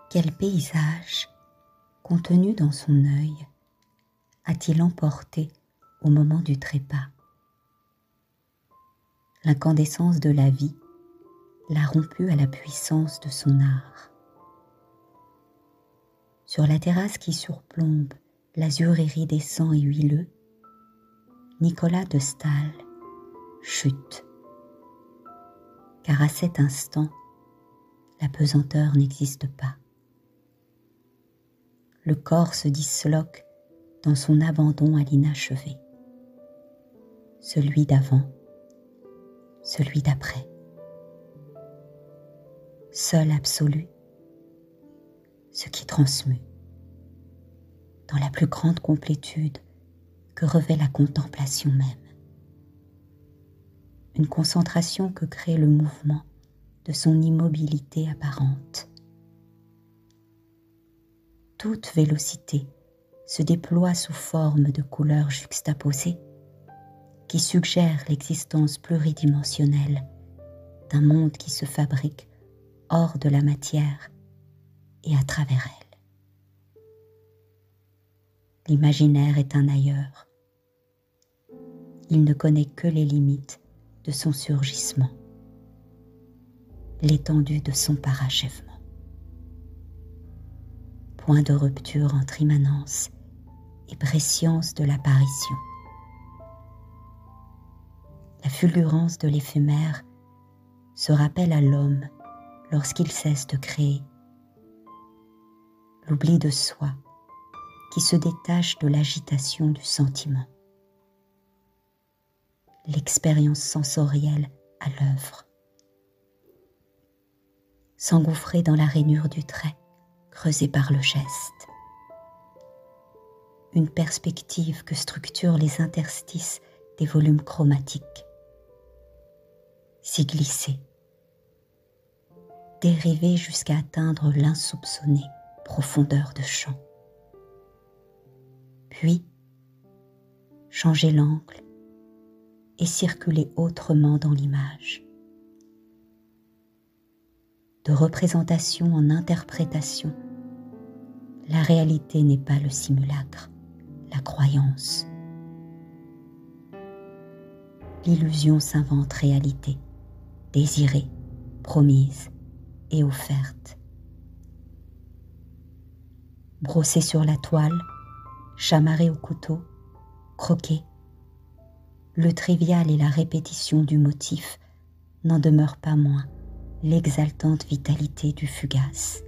Quel paysage, contenu dans son œil, a-t-il emporté au moment du trépas? L'incandescence de la vie l'a rompu à la puissance de son art. Sur la terrasse qui surplombe l'azur iridescent et huileux, Nicolas de Staël chute. Car à cet instant, la pesanteur n'existe pas. Le corps se disloque dans son abandon à l'inachevé. Celui d'avant, celui d'après. Seul absolu, ce qui transmue. Dans la plus grande complétude que revêt la contemplation même. Une concentration que crée le mouvement de son immobilité apparente. Toute vélocité se déploie sous forme de couleurs juxtaposées qui suggèrent l'existence pluridimensionnelle d'un monde qui se fabrique hors de la matière et à travers elle. L'imaginaire est un ailleurs. Il ne connaît que les limites de son surgissement, l'étendue de son parachèvement. Point de rupture entre immanence et prescience de l'apparition. La fulgurance de l'éphémère se rappelle à l'homme lorsqu'il cesse de créer. L'oubli de soi qui se détache de l'agitation du sentiment. L'expérience sensorielle à l'œuvre. S'engouffrer dans la rainure du trait creusé par le geste. Une perspective que structurent les interstices des volumes chromatiques. S'y glisser. Dériver jusqu'à atteindre l'insoupçonnée profondeur de champ. Puis, changer l'angle et circuler autrement dans l'image. De représentation en interprétation, la réalité n'est pas le simulacre, la croyance. L'illusion s'invente réalité, désirée, promise et offerte. Brossée sur la toile, chamarrée au couteau, croquée, le trivial et la répétition du motif n'en demeurent pas moins l'exaltante vitalité du fugace.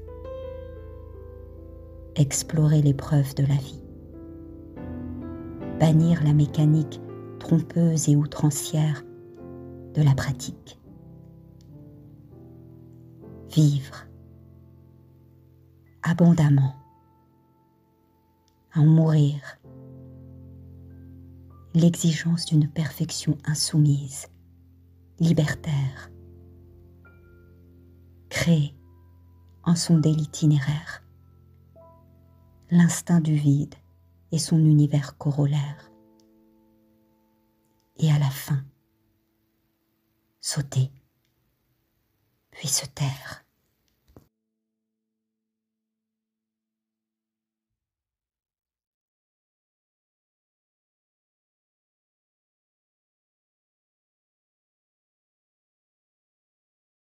Explorer l'épreuve de la vie. Bannir la mécanique trompeuse et outrancière de la pratique. Vivre abondamment, à en mourir. L'exigence d'une perfection insoumise, libertaire. Créer, en sonder l'itinéraire, l'instinct du vide et son univers corollaire. Et à la fin, sauter, puis se taire.